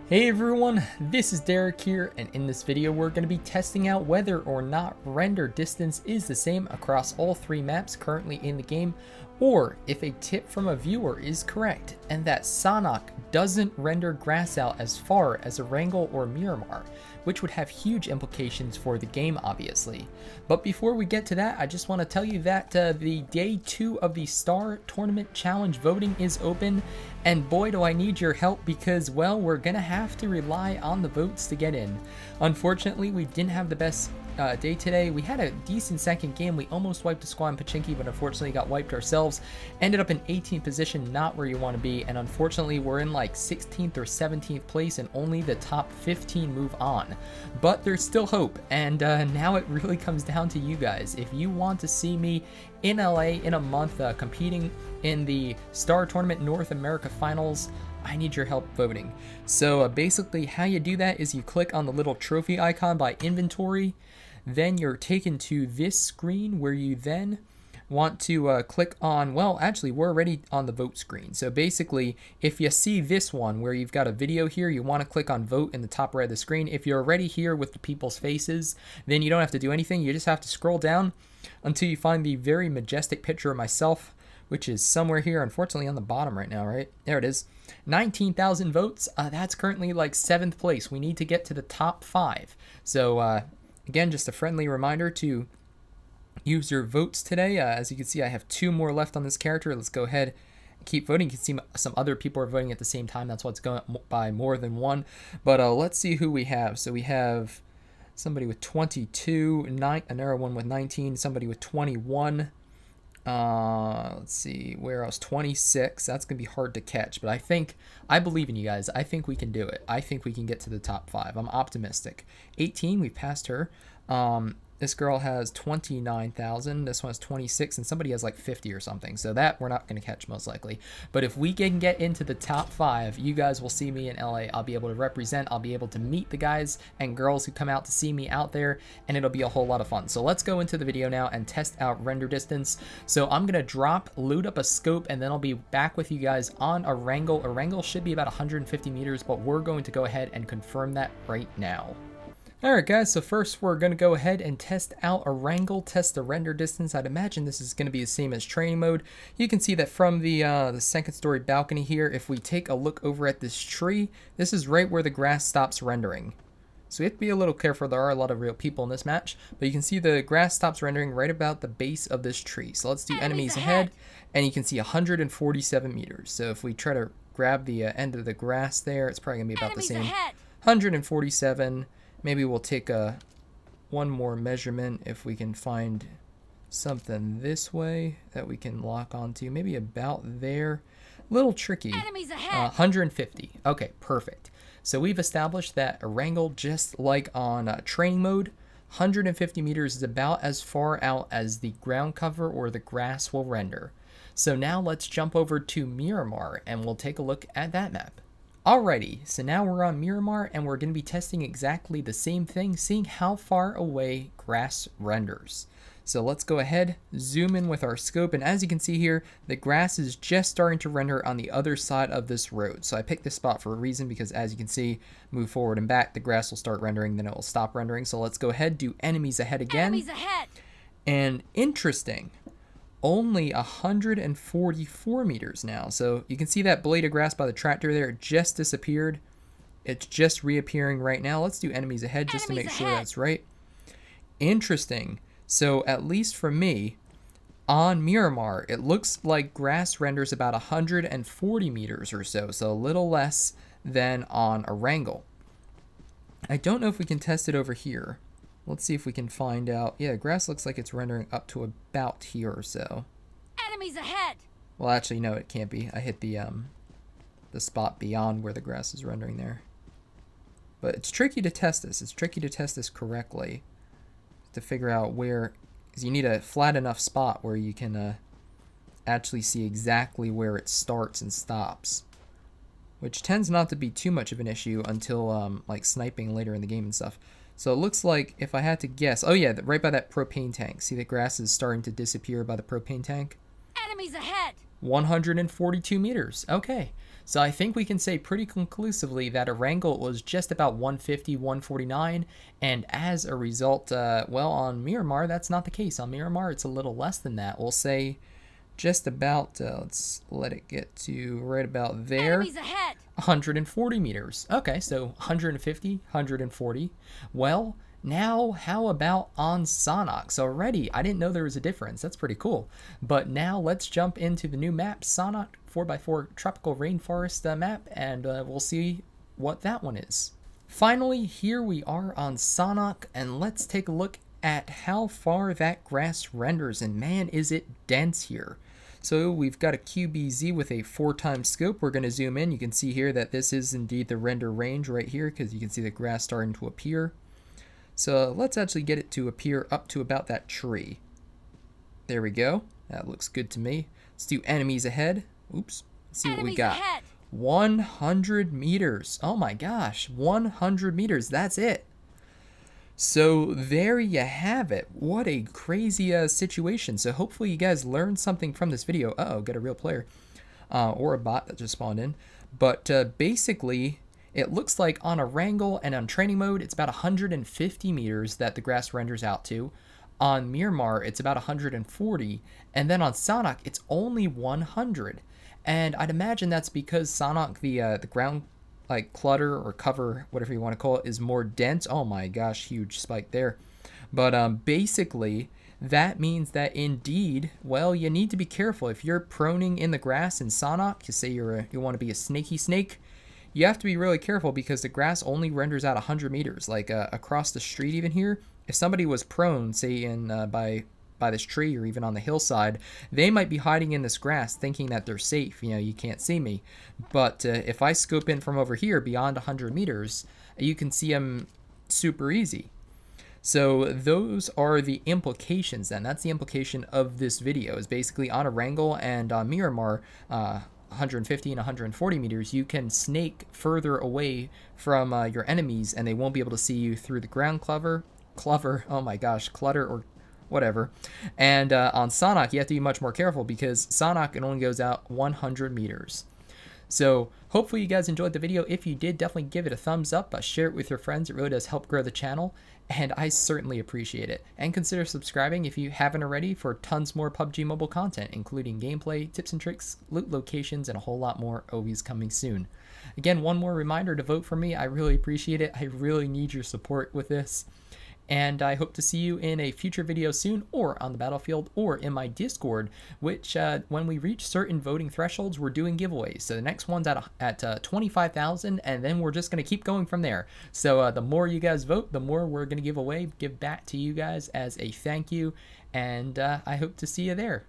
Hey everyone, this is Derek here, and in this video we're going to be testing out whether or not render distance is the same across all three maps currently in the game, or if a tip from a viewer is correct, and that SANHOK doesn't render grass out as far as Erangel or Miramar, which would have huge implications for the game obviously. But before we get to that, I just want to tell you that the day 2 of the Star Tournament Challenge voting is open, and boy do I need your help because, well, we're gonna have to rely on the votes to get in. Unfortunately, we didn't have the best day today. We had a decent second game. We almost wiped a squad in Pachinki, but unfortunately got wiped ourselves. Ended up in 18th position, not where you want to be, and unfortunately we're in like 16th or 17th place, and only the top 15 move on. But there's still hope, and now it really comes down to you guys. If you want to see me in LA in a month competing in the Star Tournament North America Finals, I need your help voting. So basically how you do that is you click on the little trophy icon by inventory, then you're taken to this screen where you then want to click on, well, actually we're already on the vote screen. So basically if you see this one where you've got a video here, you want to click on vote in the top right of the screen. If you're already here with the people's faces, then you don't have to do anything. You just have to scroll down until you find the very majestic picture of myself, which is somewhere here, unfortunately on the bottom right now, right? There it is. 19,000 votes. That's currently like 7th place. We need to get to the top 5. So again, just a friendly reminder to use your votes today. As you can see, I have 2 more left on this character. Let's go ahead and keep voting. You can see some other people are voting at the same time. That's why it's going by more than one. But let's see who we have. So we have somebody with 22, another one with 19, somebody with 21. Let's see, where else? 26. That's gonna be hard to catch, but I believe in you guys. I think we can do it. I think we can get to the top 5. I'm optimistic. 18, we've passed her. This girl has 29,000. This one has 26, and somebody has like 50 or something. So that we're not going to catch most likely. But if we can get into the top 5, you guys will see me in LA. I'll be able to represent. I'll be able to meet the guys and girls who come out to see me out there, and it'll be a whole lot of fun. So let's go into the video now and test out render distance. So I'm going to load up a scope, and then I'll be back with you guys on Erangel. Erangel should be about 150 meters, but we're going to go ahead and confirm that right now. Alright guys, so first we're going to go ahead and test out Erangel, test the render distance. I'd imagine this is going to be the same as training mode. You can see that from the second story balcony here, if we take a look over at this tree, this is right where the grass stops rendering. So we have to be a little careful. There are a lot of real people in this match, but you can see the grass stops rendering right about the base of this tree. So let's do enemies ahead, and you can see 147 meters. So if we try to grab the end of the grass there, it's probably going to be about the same. 147. Maybe we'll take one more measurement if we can find something this way that we can lock onto. Maybe about there. A little tricky. 150. Okay, perfect. So we've established that Erangel, just like on training mode, 150 meters is about as far out as the ground cover or the grass will render. So now let's jump over to Miramar and we'll take a look at that map. Alrighty, so now we're on Miramar and we're going to be testing exactly the same thing, seeing how far away grass renders. So let's go ahead, zoom in with our scope, and as you can see here, the grass is just starting to render on the other side of this road. So I picked this spot for a reason because as you can see, move forward and back, the grass will start rendering, then it will stop rendering. So let's go ahead, do enemies ahead again. Enemies ahead. And interesting. Only 144 meters now. So you can see that blade of grass by the tractor there, it just disappeared. It's just reappearing right now. Let's do enemies ahead just to make sure that's right. Interesting. So at least for me, on Miramar, it looks like grass renders about 140 meters or so. So a little less than on Erangel. I don't know if we can test it over here. Let's see if we can find out. Yeah, grass looks like it's rendering up to about here or so. Enemies ahead. Well, actually, no, it can't be. I hit the spot beyond where the grass is rendering there. But it's tricky to test this. It's tricky to test this correctly to figure out where, because you need a flat enough spot where you can actually see exactly where it starts and stops, which tends not to be too much of an issue until like sniping later in the game and stuff. So it looks like, if I had to guess, oh yeah, right by that propane tank. See the grass is starting to disappear by the propane tank? Enemies ahead. 142 meters. Okay. So I think we can say pretty conclusively that Erangel was just about 150, 149, and as a result, well, on Miramar, that's not the case. On Miramar, it's a little less than that. We'll say just about, let's let it get to right about there. Enemies ahead. 140 meters. Okay, so 150, 140. Well, now how about on SANHOK? So already, I didn't know there was a difference. That's pretty cool. But now let's jump into the new map, SANHOK 4x4 Tropical Rainforest map, and we'll see what that one is. Finally, here we are on SANHOK, and let's take a look at how far that grass renders, and man, is it dense here. So we've got a QBZ with a 4x scope. We're going to zoom in. You can see here that this is indeed the render range right here, because you can see the grass starting to appear. So let's actually get it to appear up to about that tree. There we go. That looks good to me. Let's do enemies ahead. Oops. Let's see what we got. 100 meters. Oh my gosh. 100 meters. That's it. So there you have it. What a crazy situation. So hopefully you guys learned something from this video. Uh-oh, got a real player. Or a bot that just spawned in. But basically, it looks like on Erangel and on training mode, it's about 150 meters that the grass renders out to. On Miramar, it's about 140. And then on SANHOK, it's only 100. And I'd imagine that's because SANHOK, the ground like clutter or cover, whatever you want to call it, is more dense. Oh my gosh, huge spike there. But basically, that means that indeed, well, you need to be careful. If you're proning in the grass in SANHOK, you say you want to be a snaky snake, you have to be really careful because the grass only renders out 100 meters. Like across the street even here, if somebody was prone, say in by this tree or even on the hillside, they might be hiding in this grass thinking that they're safe. You know, you can't see me. But if I scope in from over here beyond 100 meters, you can see them super easy. So those are the implications then. That's the implication of this video, is basically on Erangel and on Miramar, 150 and 140 meters, you can snake further away from your enemies and they won't be able to see you through the ground clutter, oh my gosh, clutter or whatever. And on SANHOK, you have to be much more careful because SANHOK, it only goes out 100 meters. So hopefully you guys enjoyed the video. If you did, definitely give it a thumbs up. Share it with your friends. It really does help grow the channel, and I certainly appreciate it. And consider subscribing if you haven't already for tons more PUBG Mobile content, including gameplay, tips and tricks, loot locations, and a whole lot more always coming soon. Again, one more reminder to vote for me. I really appreciate it. I really need your support with this. And I hope to see you in a future video soon, or on the battlefield, or in my Discord, which when we reach certain voting thresholds, we're doing giveaways. So the next one's at 25,000, and then we're just going to keep going from there. So the more you guys vote, the more we're going to give back to you guys as a thank you, and I hope to see you there.